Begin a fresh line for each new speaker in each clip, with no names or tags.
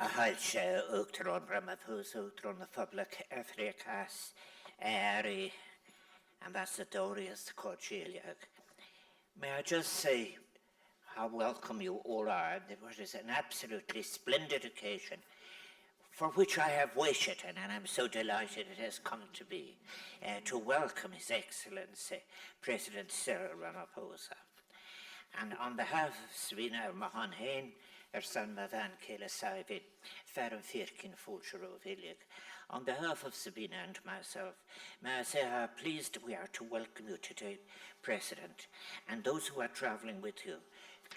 Hailse Uachtaráin Ramaphosa Uachtaráin na Public Africas Ambassadorius Corchiliag. May I just say how welcome you all are. It is an absolutely splendid occasion for which I have waited, and I'm so delighted it has come to be, to welcome His Excellency President Cyril Ramaphosa. And on behalf of Sabina Mahan Hain, San Mavan Kela Saivin, Farum Firkin Fulchero Villig, on behalf of Sabina and myself, may I say how pleased we are to welcome you today, President, and those who are travelling with you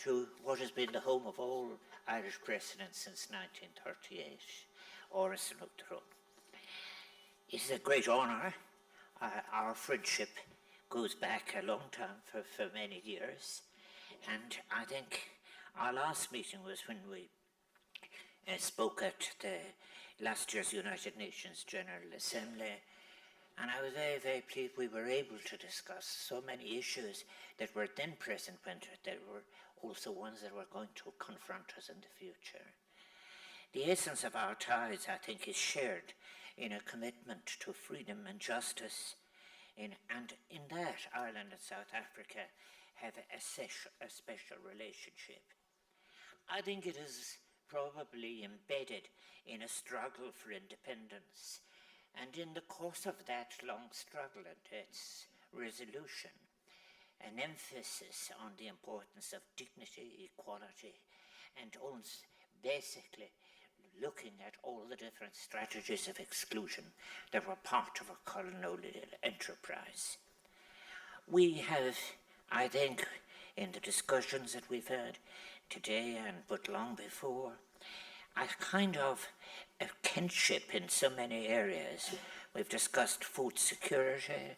to what has been the home of all Irish presidents since 1938, Oris and Uachtaráin. It is a great honour. Our friendship goes back a long time, for many years, and I think our last meeting was when we spoke at the last year's United Nations General Assembly, and I was very, very pleased we were able to discuss so many issues that were then present, but there were also ones that were going to confront us in the future. The essence of our ties, I think, is shared in a commitment to freedom and justice, and in that Ireland and South Africa have a special relationship. I think it is probably embedded in a struggle for independence, and in the course of that long struggle and its resolution, an emphasis on the importance of dignity, equality, and basically looking at all the different strategies of exclusion that were part of a colonial enterprise. We have, I think, in the discussions that we've had today and but long before, a kind of a kinship in so many areas. We've discussed food security,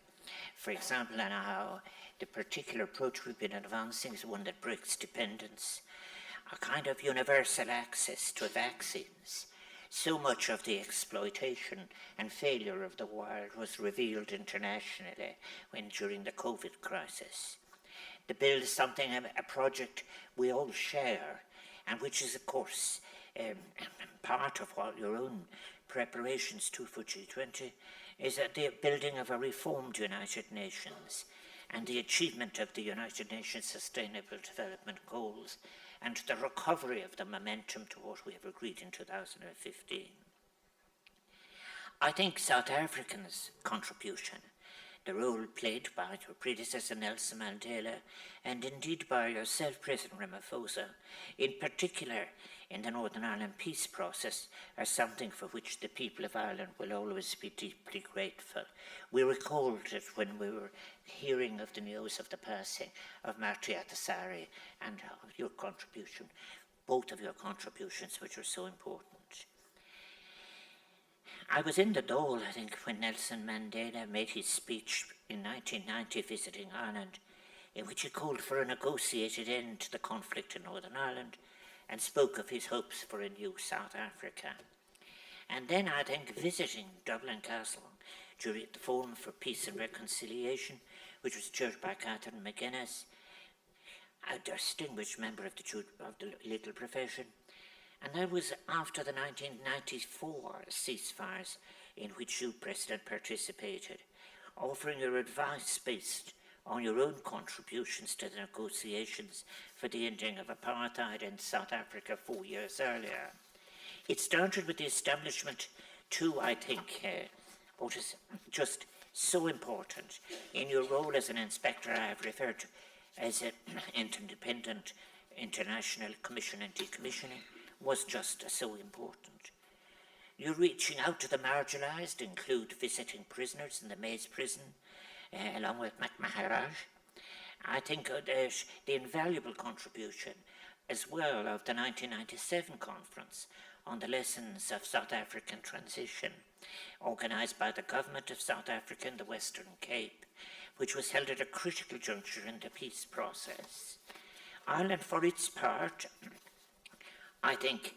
for example, and how the particular approach we've been advancing is one that breaks dependence, a kind of universal access to vaccines. So much of the exploitation and failure of the wild was revealed internationally during the COVID crisis. The bill is something, a project we all share, and which is, of course, part of what your own preparations to for G20 is the building of a reformed United Nations and the achievement of the United Nations Sustainable Development Goals and the recovery of the momentum to what we have agreed in 2015. I think South Africa's contribution, the role played by your predecessor Nelson Mandela, and indeed by yourself, President Ramaphosa, in particular in the Northern Ireland peace process, are something for which the people of Ireland will always be deeply grateful. We recalled it when we were hearing of the news of the passing of Marty Atasari and your contribution, both of your contributions, which are so important. I was in the Dáil, I think, when Nelson Mandela made his speech in 1990 visiting Ireland, in which he called for a negotiated end to the conflict in Northern Ireland and spoke of his hopes for a new South Africa. And then, I think, visiting Dublin Castle during the Forum for Peace and Reconciliation, which was chaired by Catherine McGuinness, a distinguished member of the legal profession. And that was after the 1994 ceasefires in which you, President, participated, offering your advice based on your own contributions to the negotiations for the ending of apartheid in South Africa 4 years earlier. It started with the establishment, too, I think, what is just so important in your role as an inspector I have referred to as an independent international commission and decommissioning, was just so important. Your reaching out to the marginalised include visiting prisoners in the Maze prison, along with Maharaj. I think there's the invaluable contribution as well of the 1997 conference on the lessons of South African transition, organised by the government of South Africa in the Western Cape, which was held at a critical juncture in the peace process. Ireland, for its part, I think,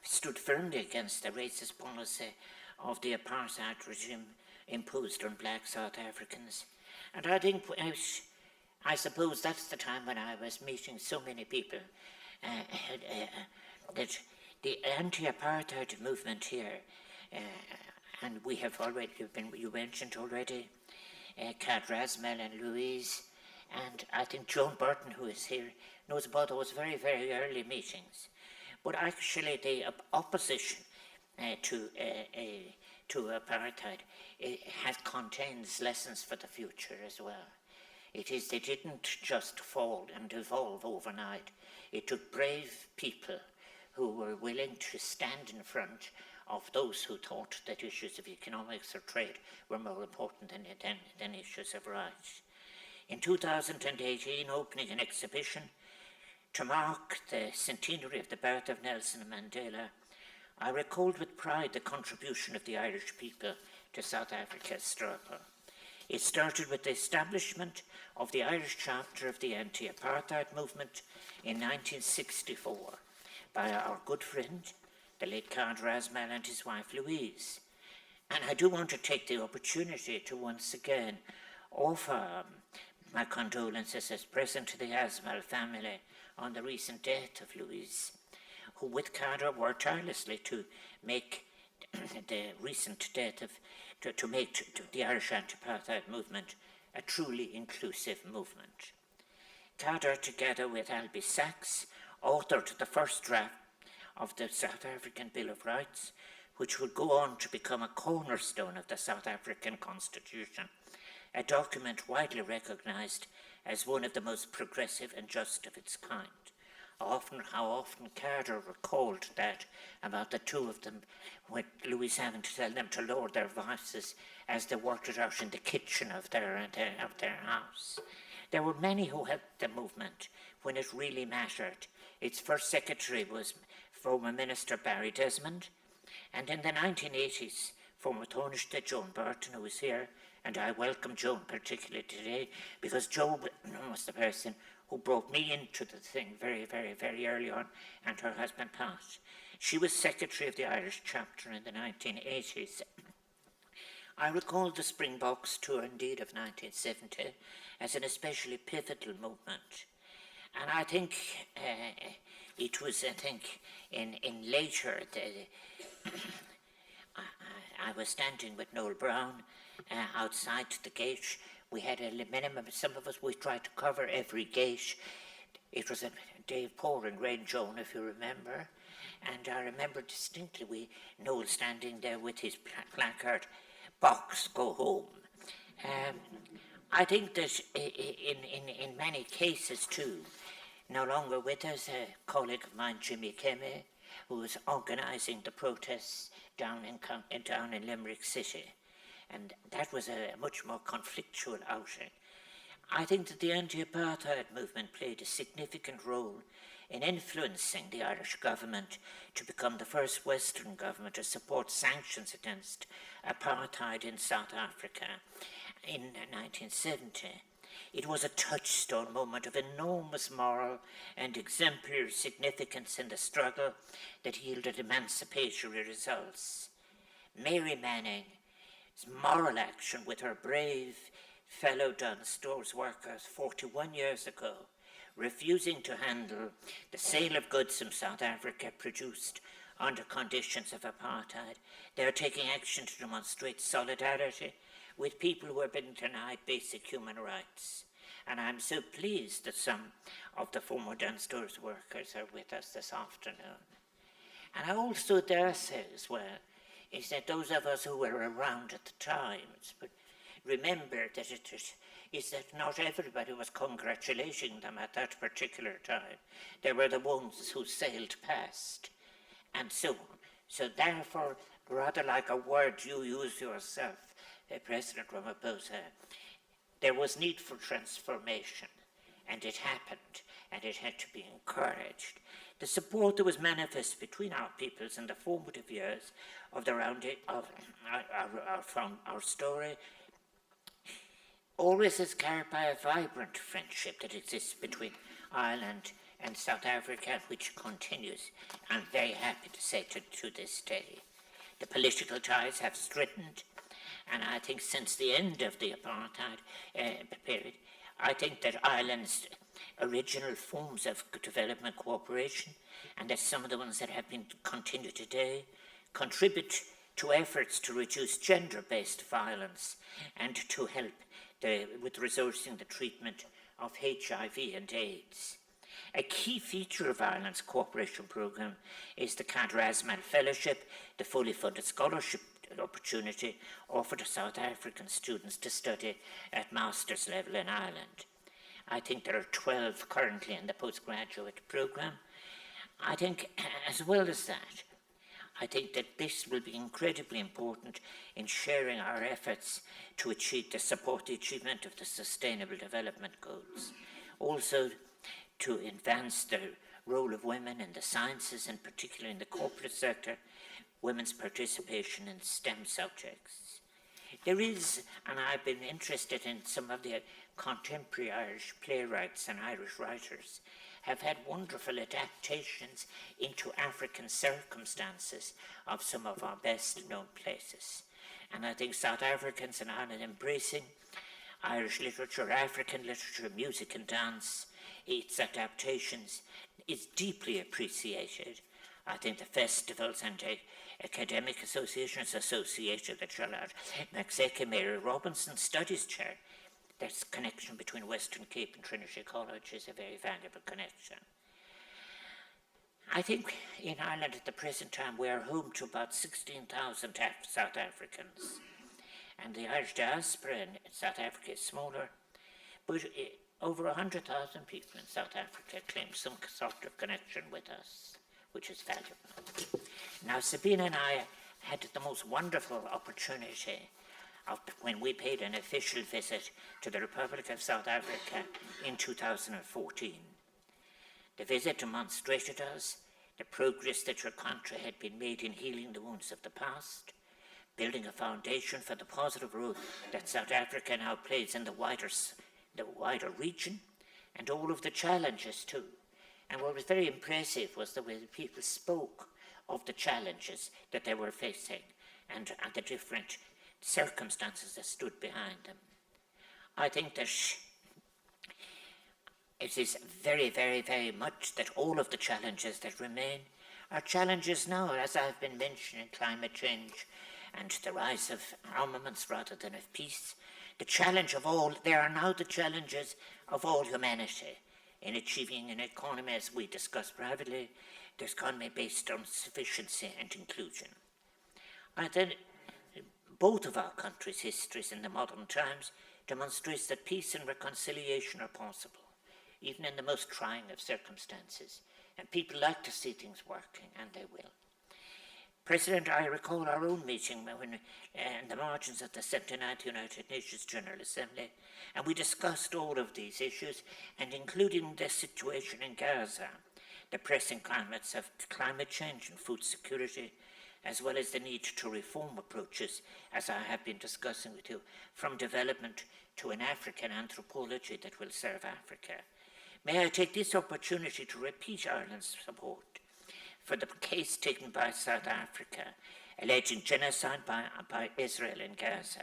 stood firmly against the racist policy of the apartheid regime imposed on black South Africans. And I think, I suppose that's the time when I was meeting so many people that the anti-apartheid movement here, and we have already you mentioned already, Cad Rasmel and Louise, and I think Joan Burton, who is here, knows about those very, very early meetings. But actually, the opposition to apartheid contains lessons for the future as well. They didn't just fall and evolve overnight. It took brave people who were willing to stand in front of those who thought that issues of economics or trade were more important than issues of rights. In 2018, opening an exhibition to mark the centenary of the birth of Nelson Mandela, I recalled with pride the contribution of the Irish people to South Africa's struggle. It started with the establishment of the Irish chapter of the anti-apartheid movement in 1964 by our good friend, the late Cad Rasmel, and his wife Louise. And I do want to take the opportunity to once again offer my condolences as present to the Rasmel family on the recent death of Louise, who with Cad worked tirelessly to make the recent death to make the Irish anti-apartheid movement a truly inclusive movement. Cad, together with Albie Sachs, authored the first draft of the South African Bill of Rights, which would go on to become a cornerstone of the South African Constitution, a document widely recognized as one of the most progressive and just of its kind. How often Carter recalled that about the two of them, with Louise having to tell them to lower their voices as they worked it out in the kitchen of their house. There were many who helped the movement when it really mattered. Its first secretary was former Minister Barry Desmond, and in the 1980s, former Taoiseach Joan Burton, who was here, and I welcome Joan particularly today, because Joan was the person who brought me into the thing very, very, very early on, and her husband Pat. She was secretary of the Irish chapter in the 1980s. I recall the Springboks tour, indeed, of 1970 as an especially pivotal movement. And I think it was, in later, I was standing with Noel Brown outside the gate. We had a minimum, some of us, we tried to cover every gate. It was a day of pouring rain, Joan, if you remember. And I remember distinctly Noel standing there with his placard, "Box, go home." I think that in many cases too, no longer with us, a colleague of mine, Jimmy Kemme, who was organising the protests down in Limerick City. And that was a much more conflictual outing. I think that the anti-apartheid movement played a significant role in influencing the Irish government to become the first Western government to support sanctions against apartheid in South Africa in 1970. It was a touchstone moment of enormous moral and exemplary significance in the struggle that yielded emancipatory results. Mary Manning's moral action with her brave fellow Dunnes Stores workers 41 years ago, refusing to handle the sale of goods from South Africa produced under conditions of apartheid. They are taking action to demonstrate solidarity with people who have been denied basic human rights. And I'm so pleased that some of the former Dunnes Stores workers are with us this afternoon. And I also dare say as well, is that those of us who were around at the times, but remember that is that not everybody was congratulating them at that particular time. They were the ones who sailed past. And so therefore, rather like a word you use yourself, President Ramaphosa, there was need for transformation, and it happened, and it had to be encouraged. The support that was manifest between our peoples in the formative years of our story always is carried by a vibrant friendship that exists between Ireland and South Africa, which continues, I'm very happy to say, to this day. The political ties have strengthened, and I think since the end of the apartheid period, I think that Ireland's original forms of development cooperation, and that some of the ones that have been continued today, contribute to efforts to reduce gender-based violence and to help with resourcing the treatment of HIV and AIDS. A key feature of Ireland's cooperation programme is the Cadrazman Fellowship, the fully funded scholarship opportunity offered to South African students to study at master's level in Ireland. I think there are 12 currently in the postgraduate programme. I think, as well as that, I think that this will be incredibly important in sharing our efforts to support the achievement of the Sustainable Development Goals. Also, to advance the role of women in the sciences, and particularly in the corporate sector, women's participation in STEM subjects. There is, and I've been interested in some of the contemporary Irish playwrights and Irish writers, have had wonderful adaptations into African circumstances of some of our best known places. And I think South Africans and Ireland embracing Irish literature, African literature, music and dance, its adaptations, is deeply appreciated. I think the festivals and academic associations associated with the Charlotte Maxeke Mary Robinson Studies Chair. There's a connection between Western Cape and Trinity College is a very valuable connection. I think in Ireland at the present time we are home to about 16,000 South Africans. And the Irish diaspora in South Africa is smaller, but over 100,000 people in South Africa claim some sort of connection with us, which is valuable. Now, Sabina and I had the most wonderful opportunity when we paid an official visit to the Republic of South Africa in 2014. The visit demonstrated us the progress that your country had been made in healing the wounds of the past, building a foundation for the positive role that South Africa now plays in the wider region, and all of the challenges too. And what was very impressive was the way the people spoke of the challenges that they were facing and the different circumstances that stood behind them. I think that it is very, very, very much that all of the challenges that remain are challenges now, as I've been mentioning, climate change and the rise of armaments rather than of peace. The challenge of all, they are now the challenges of all humanity in achieving an economy, as we discussed privately, the economy based on sufficiency and inclusion. I think both of our countries' histories in the modern times demonstrates that peace and reconciliation are possible, even in the most trying of circumstances. And people like to see things working, and they will. President, I recall our own meeting when, in the margins of the 79th United Nations General Assembly, and we discussed all of these issues, and including the situation in Gaza, the pressing climates of climate change and food security, as well as the need to reform approaches, as I have been discussing with you, from development to an African anthropology that will serve Africa. May I take this opportunity to repeat Ireland's support for the case taken by South Africa, alleging genocide by Israel in Gaza.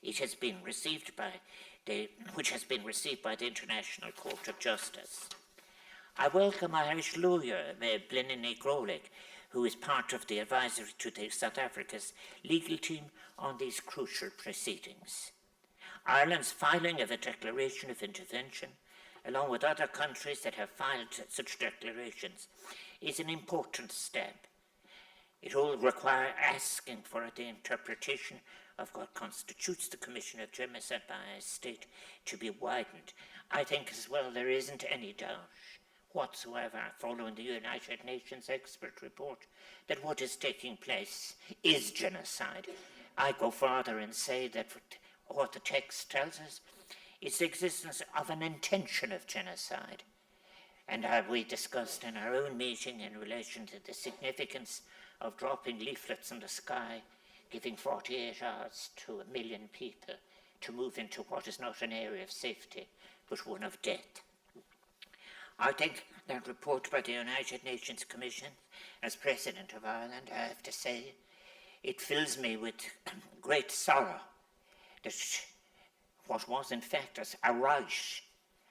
It has been received which has been received by the International Court of Justice. I welcome Irish lawyer Blinny Grolig, who is part of the advisory to the South Africa's legal team on these crucial proceedings. Ireland's filing of a declaration of intervention, along with other countries that have filed such declarations, is an important step. It will require asking for the interpretation of what constitutes the commission of genocide by a state to be widened. I think as well there isn't any doubt whatsoever, following the United Nations expert report, that what is taking place is genocide. I go further and say that what the text tells us is the existence of an intention of genocide. And we discussed in our own meeting in relation to the significance of dropping leaflets in the sky, giving 48 hours to 1 million people to move into what is not an area of safety, but one of death. I think that report by the United Nations Commission, as President of Ireland, I have to say, it fills me with great sorrow that what was in fact a right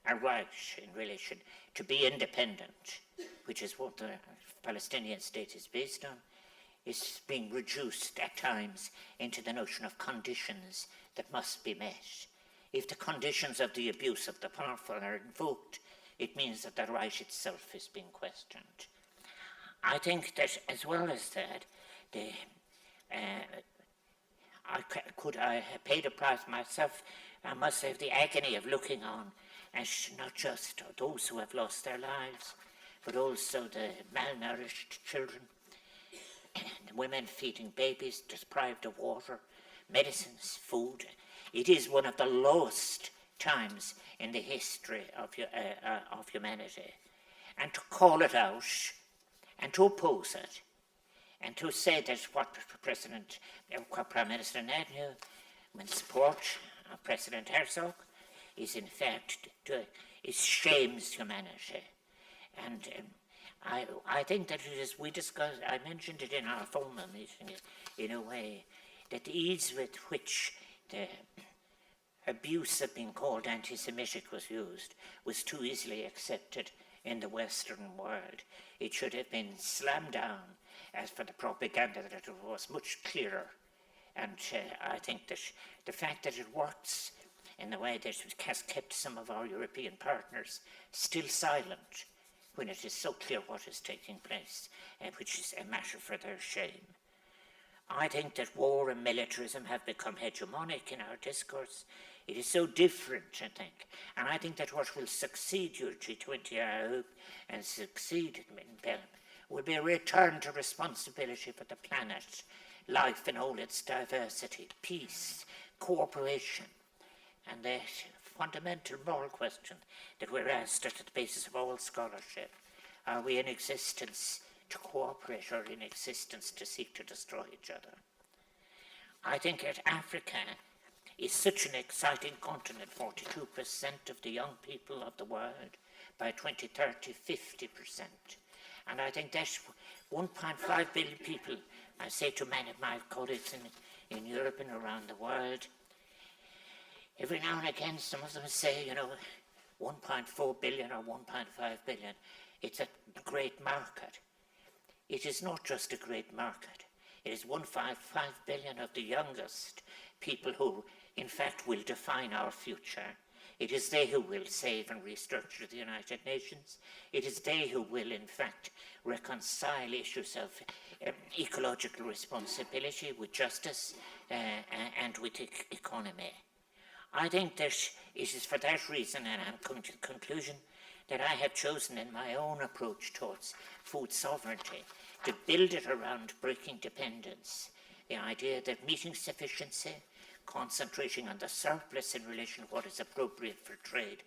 in relation to be independent, which is what the Palestinian state is based on, is being reduced at times into the notion of conditions that must be met. If the conditions of the abuse of the powerful are invoked, it means that the right itself is being questioned. I think that, as well as that, I paid a price myself. I must have the agony of looking on as not just those who have lost their lives, but also the malnourished children, the women feeding babies deprived of water, medicines, food. It is one of the lowest times in the history of humanity. And to call it out and to oppose it and to say that what Prime Minister Netanyahu, in support of President Herzog, is in fact it shames humanity. And I think that it is, we discussed, I mentioned it in our former meeting in a way, that the ease with which the abuse of being called anti-Semitic was used was too easily accepted in the Western world. It should have been slammed down. As for the propaganda, that it was much clearer. And I think that the fact that it works in the way that it has kept some of our European partners still silent when it is so clear what is taking place, which is a matter for their shame. I think that war and militarism have become hegemonic in our discourse. It is so different, I think. And I think that what will succeed your G20, I hope, and succeed in Belgium, will be a return to responsibility for the planet, life in all its diversity, peace, cooperation, and the fundamental moral question that we're asked at the basis of all scholarship: are we in existence to cooperate or in existence to seek to destroy each other? I think that Africa is such an exciting continent. 42% of the young people of the world, by 2030, 50%. And I think that's 1.5 billion people. I say to many of my colleagues in Europe and around the world, every now and again, some of them say, 1.4 billion or 1.5 billion, it's a great market. It is not just a great market. It is 1.5 billion of the youngest people who, in fact, will define our future. It is they who will save and restructure the United Nations. It is they who will, in fact, reconcile issues of ecological responsibility with justice and with economy. I think that it is for that reason, and I'm coming to the conclusion, that I have chosen in my own approach towards food sovereignty to build it around breaking dependence. The idea that meeting sufficiency, concentrating on the surplus in relation to what is appropriate for trade,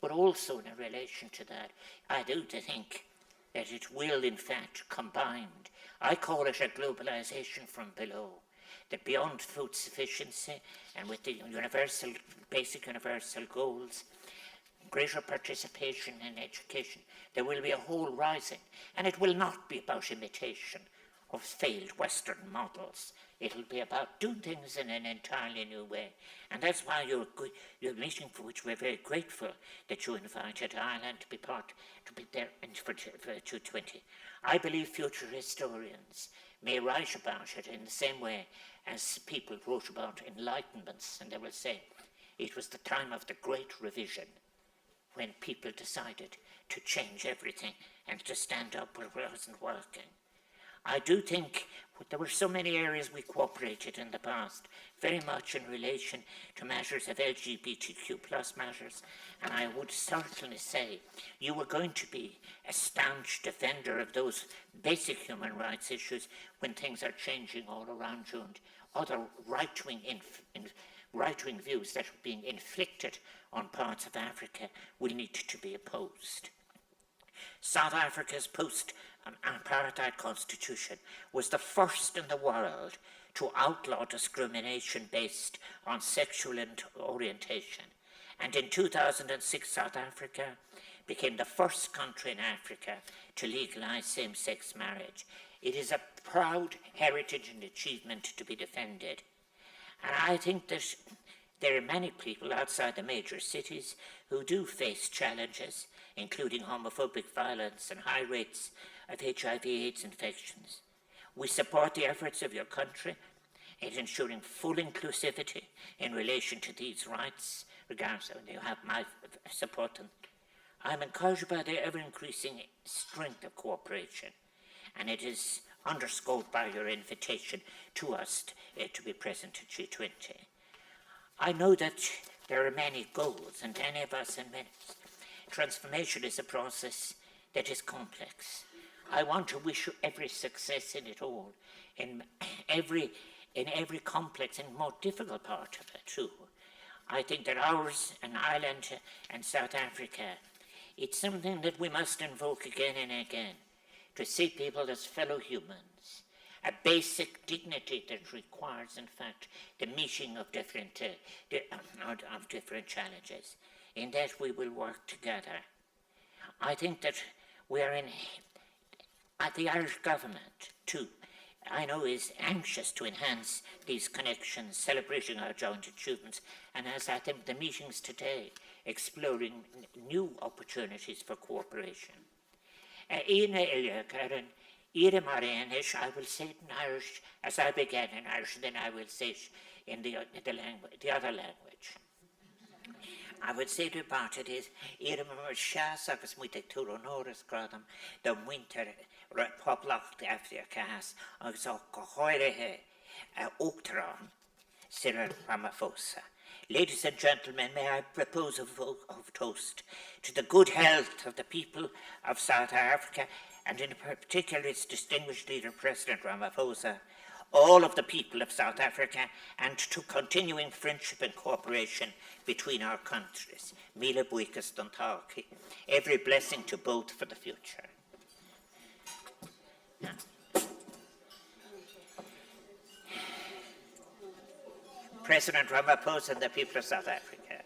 but also in relation to that, I do think that it will, in fact, combined. I call it a globalization from below, that beyond food sufficiency and with the basic universal goals, greater participation in education, there will be a whole rising, and it will not be about imitation of failed Western models. It'll be about doing things in an entirely new way. And that's why your meeting, for which we're very grateful that you invited Ireland to be there for G20. I believe future historians may write about it in the same way as people wrote about enlightenments, and they will say it was the time of the Great Revision, when people decided to change everything and to stand up where it wasn't working. I do think there were so many areas we cooperated in the past, very much in relation to matters of LGBTQ plus matters, and I would certainly say you were going to be a staunch defender of those basic human rights issues when things are changing all around you, and other right-wing views that are being inflicted on parts of Africa will need to be opposed. South Africa's post-apartheid constitution was the first in the world to outlaw discrimination based on sexual orientation. And in 2006, South Africa became the first country in Africa to legalize same-sex marriage. It is a proud heritage and achievement to be defended. And I think that There are many people outside the major cities who do face challenges, including homophobic violence and high rates of HIV/AIDS infections. We support the efforts of your country in ensuring full inclusivity in relation to these rights, regardless of you have my support. I'm encouraged by the ever-increasing strength of cooperation, and it is underscored by your invitation to us to be present at G20. I know that there are many goals, and many of us in minutes. Transformation is a process that is complex. I want to wish you every success in it all, in every complex and more difficult part of it too. I think that ours and Ireland and South Africa, it's something that we must invoke again and again, to see people as fellow humans, a basic dignity that requires, in fact, the meeting of different challenges. In that we will work together. I think that we are at the Irish government, too, I know is anxious to enhance these connections, celebrating our joint achievements, and as I think the meetings today, exploring new opportunities for cooperation. I will say it in Irish as I began in Irish, and then I will say it in the other language. I would say to about it is, Shas agus muite turonoris gradam, the winter poblacht after cas, agus o cohoirehe Octron, Cyril Ramaphosa. Ladies and gentlemen, may I propose a vote of toast to the good health of the people of South Africa, and in particular its distinguished leader, President Ramaphosa, all of the people of South Africa, and to continuing friendship and cooperation between our countries. Mila buikas dontaki. Every blessing to both for the future. President Ramaphosa and the people of South Africa.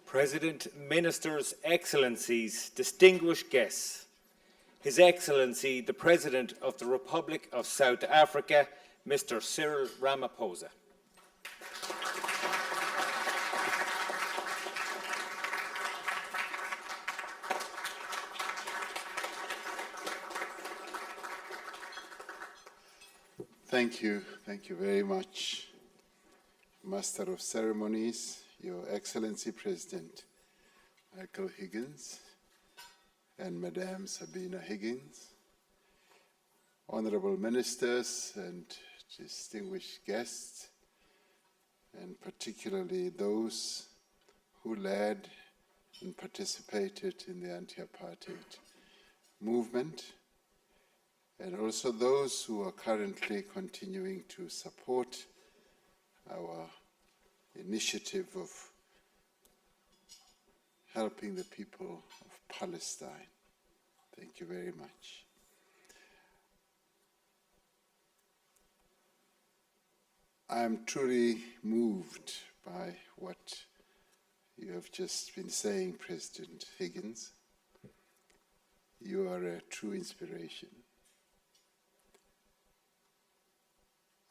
President, Ministers, Excellencies, distinguished guests, His Excellency, the President of the Republic of South Africa, Mr. Cyril Ramaphosa.
Thank you very much, Master of Ceremonies, Your Excellency President Michael Higgins and Madame Sabina Higgins, honorable ministers and distinguished guests, and particularly those who led and participated in the anti-apartheid movement, and also those who are currently continuing to support our initiative of helping the people of Palestine. Thank you very much. I'm truly moved by what you have just been saying, President Higgins. You are a true inspiration.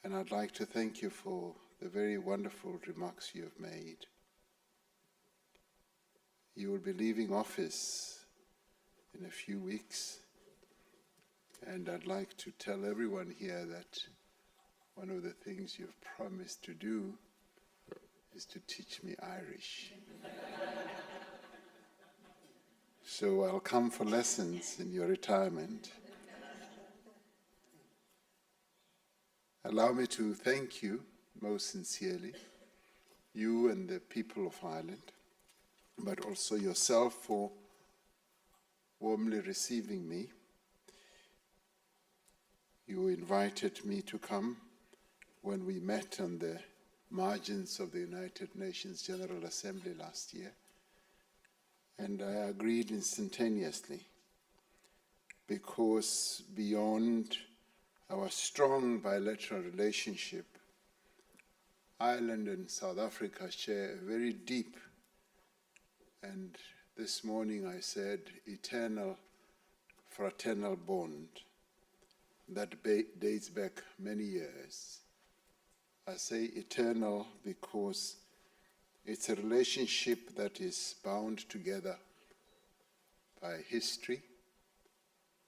And I'd like to thank you for the very wonderful remarks you have made. You will be leaving office in a few weeks, and I'd like to tell everyone here that one of the things you've promised to do is to teach me Irish. So I'll come for lessons in your retirement. Allow me to thank you most sincerely, you and the people of Ireland, but also yourself for warmly receiving me. You invited me to come when we met on the margins of the United Nations General Assembly last year, and I agreed instantaneously, because beyond our strong bilateral relationship, Ireland and South Africa share a very deep, and this morning I said eternal, fraternal bond that dates back many years. I say eternal because it's a relationship that is bound together by history,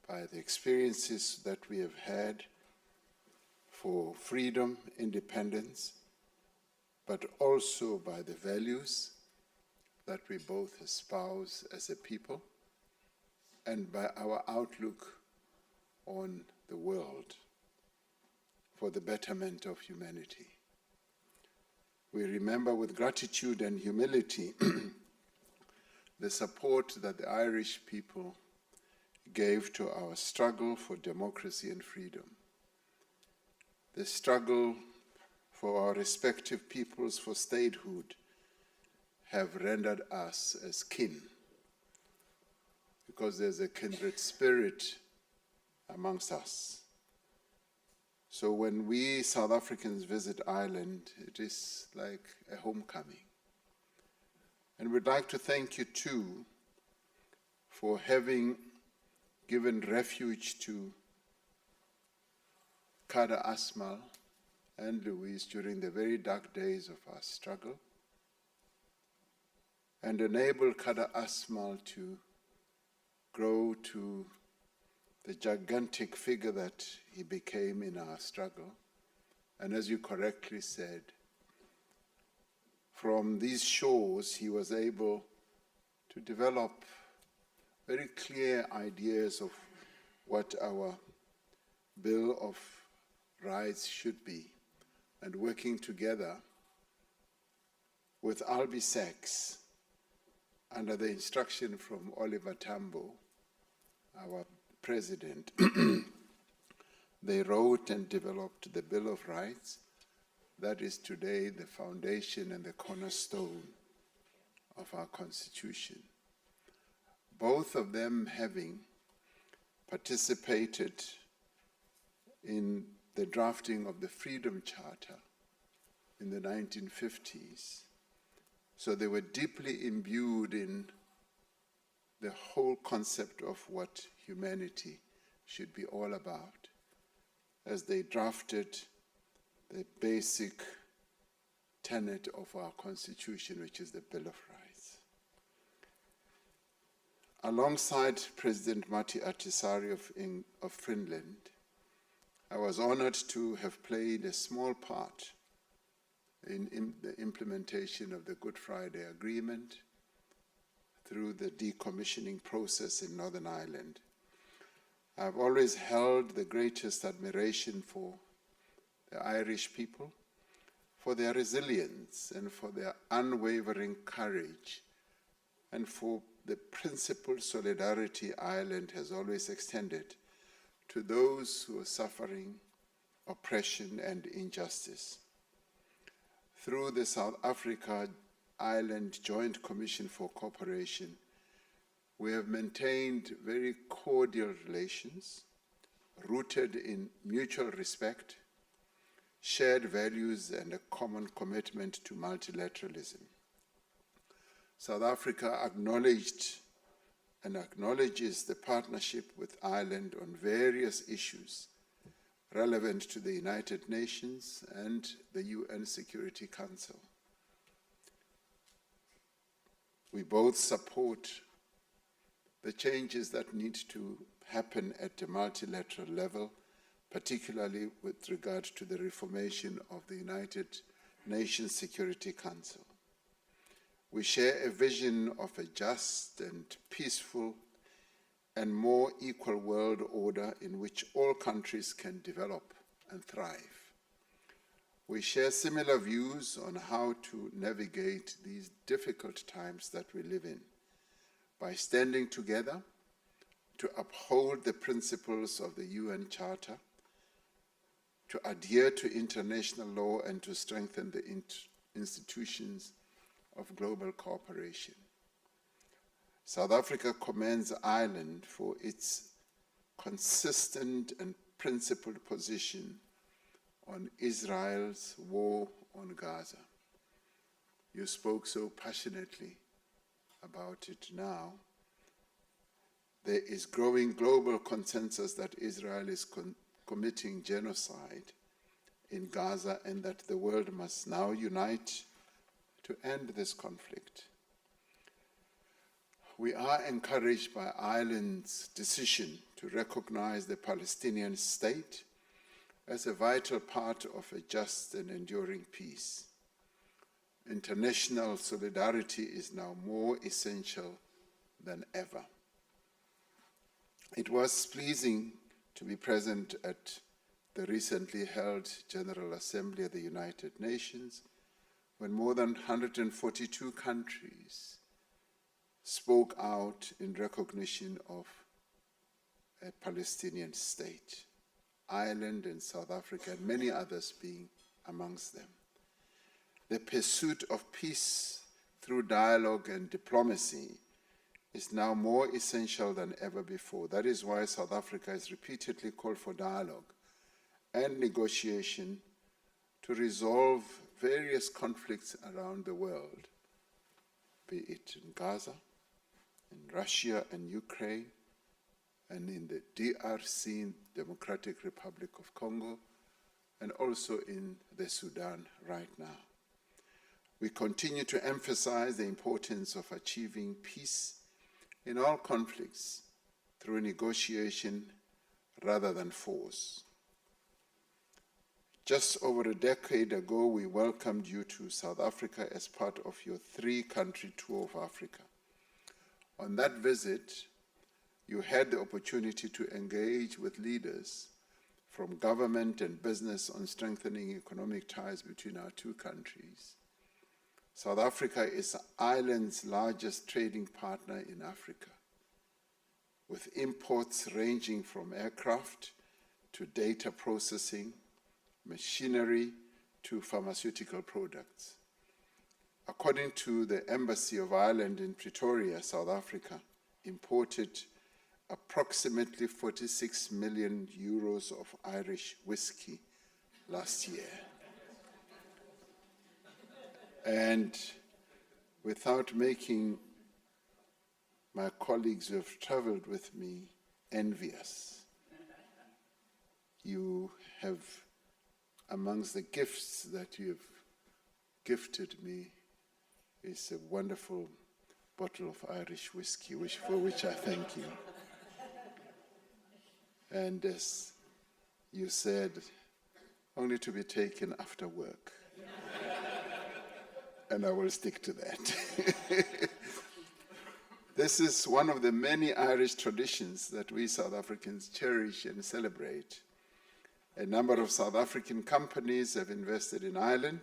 by the experiences that we have had for freedom, independence, but also by the values that we both espouse as a people, and by our outlook on the world for the betterment of humanity. We remember with gratitude and humility the support that the Irish people gave to our struggle for democracy and freedom, the struggle for our respective peoples for statehood have rendered us as kin, because there's a kindred spirit amongst us. So when we South Africans visit Ireland, it is like a homecoming. And we'd like to thank you too for having given refuge to Kada Asmal and Louise during the very dark days of our struggle, and enable Kada Asmal to grow to the gigantic figure that he became in our struggle. And as you correctly said, from these shores he was able to develop very clear ideas of what our Bill of Rights should be, and working together with Albie Sachs under the instruction from Oliver Tambo, our president, they wrote and developed the Bill of Rights that is today the foundation and the cornerstone of our Constitution. Both of them having participated in the drafting of the Freedom Charter in the 1950s. So they were deeply imbued in the whole concept of what humanity should be all about as they drafted the basic tenet of our Constitution, which is the Bill of Rights. Alongside President Martti Ahtisaari of Finland, I was honored to have played a small part in the implementation of the Good Friday Agreement through the decommissioning process in Northern Ireland. I've always held the greatest admiration for the Irish people, for their resilience and for their unwavering courage, and for the principled solidarity Ireland has always extended to those who are suffering oppression and injustice. Through the South Africa-Ireland Joint Commission for Cooperation, we have maintained very cordial relations, rooted in mutual respect, shared values, and a common commitment to multilateralism. South Africa acknowledged and acknowledges the partnership with Ireland on various issues relevant to the United Nations and the UN Security Council. We both support the changes that need to happen at the multilateral level, particularly with regard to the reformation of the United Nations Security Council. We share a vision of a just and peaceful and more equal world order in which all countries can develop and thrive. We share similar views on how to navigate these difficult times that we live in by standing together to uphold the principles of the UN Charter to adhere to international law and to strengthen the institutions of global cooperation. South Africa commends Ireland for its consistent and principled position on Israel's war on Gaza. You spoke so passionately about it now. There is growing global consensus that Israel is committing genocide in Gaza and that the world must now unite to end this conflict. We are encouraged by Ireland's decision to recognize the Palestinian state as a vital part of a just and enduring peace. International solidarity is now more essential than ever. It was pleasing to be present at the recently held General Assembly of the United Nations when more than 142 countries spoke out in recognition of a Palestinian state, Ireland and South Africa and many others being amongst them. The pursuit of peace through dialogue and diplomacy is now more essential than ever before. That is why South Africa has repeatedly called for dialogue and negotiation to resolve various conflicts around the world, be it in Gaza, in Russia and Ukraine, and in the DRC, Democratic Republic of Congo, and also in the Sudan right now. We continue to emphasize the importance of achieving peace in all conflicts through negotiation rather than force. Just over a decade ago, we welcomed you to South Africa as part of your 3-country tour of Africa. On that visit, you had the opportunity to engage with leaders from government and business on strengthening economic ties between our 2 countries. South Africa is Ireland's largest trading partner in Africa, with imports ranging from aircraft to data processing, machinery to pharmaceutical products. According to the Embassy of Ireland in Pretoria, South Africa imported approximately 46 million euros of Irish whiskey last year. And without making my colleagues who have traveled with me envious, you have, amongst the gifts that you have gifted me, is a wonderful bottle of Irish whiskey, for which I thank you. And as you said, only to be taken after work. And I will stick to that. This is one of the many Irish traditions that we South Africans cherish and celebrate. A number of South African companies have invested in Ireland,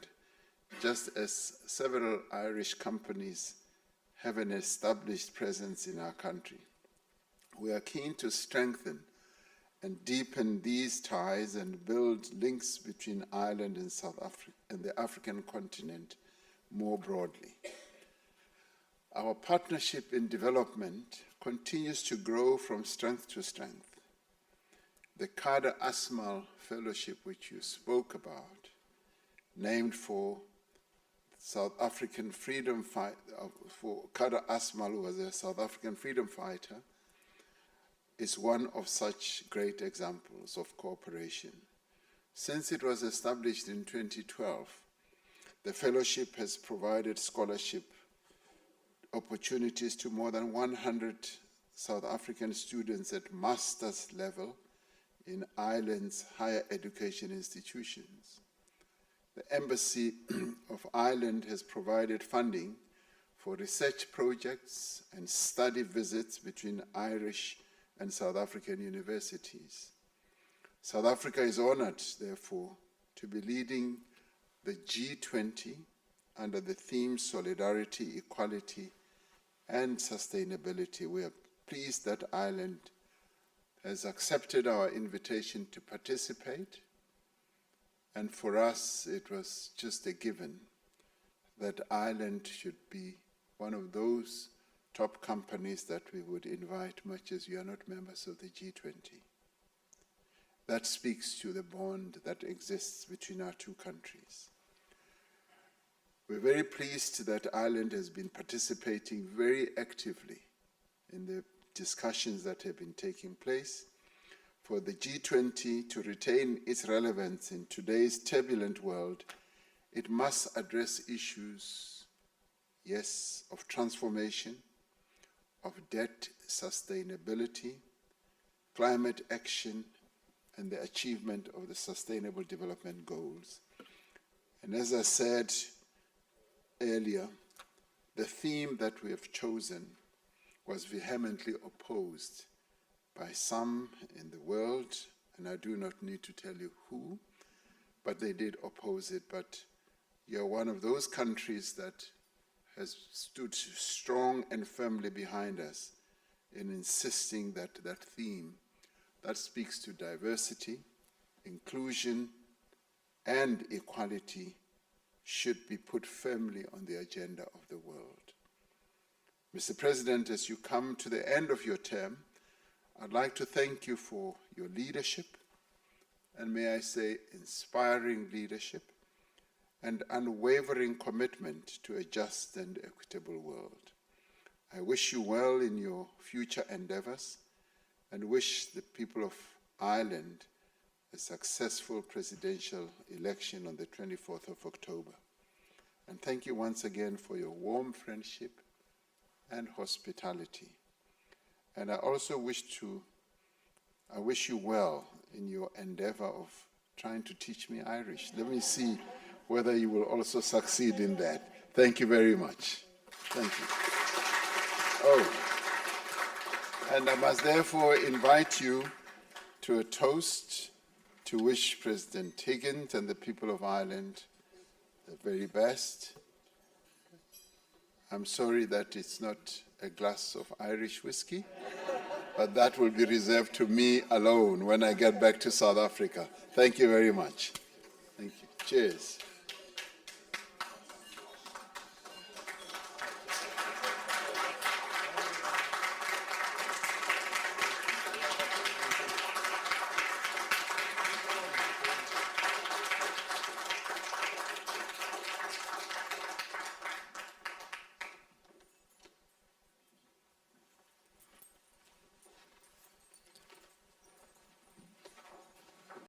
just as several Irish companies have an established presence in our country. We are keen to strengthen and deepen these ties and build links between Ireland and South Africa and the African continent more broadly. Our partnership in development continues to grow from strength to strength. The Kader Asmal Fellowship, which you spoke about, named for South African freedom fighter, for Kader Asmal, who was a South African freedom fighter, is one of such great examples of cooperation. Since it was established in 2012, the fellowship has provided scholarship opportunities to more than 100 South African students at master's level in Ireland's higher education institutions. The Embassy of Ireland has provided funding for research projects and study visits between Irish and South African universities. South Africa is honored, therefore, to be leading the G20 under the theme Solidarity, Equality, and Sustainability. We are pleased that Ireland has accepted our invitation to participate, And for us, it was just a given that Ireland should be one of those top companies that we would invite, much as we are not members of the G20. That speaks to the bond that exists between our two countries. We're very pleased that Ireland has been participating very actively in the discussions that have been taking place. For the G20 to retain its relevance in today's turbulent world, it must address issues, yes, of transformation, of debt sustainability, climate action, and the achievement of the Sustainable Development Goals. And as I said earlier, the theme that we have chosen was vehemently opposed by some in the world, and I do not need to tell you who, but they did oppose it. But you're one of those countries that has stood strong and firmly behind us in insisting that that theme that speaks to diversity, inclusion, and equality should be put firmly on the agenda of the world. Mr. President, as you come to the end of your term, I'd like to thank you for your leadership, and may I say inspiring leadership, and unwavering commitment to a just and equitable world. I wish you well in your future endeavors, and wish the people of Ireland a successful presidential election on the 24th of October. And thank you once again for your warm friendship and hospitality. And I also wish you well in your endeavor of trying to teach me Irish. Let me see whether you will also succeed in that. Thank you very much. Thank you. Oh, and I must therefore invite you to a toast to wish President Higgins and the people of Ireland the very best. I'm sorry that it's not a glass of Irish whiskey, but that will be reserved to me alone when I get back to South Africa. Thank you very much. Thank you. Cheers.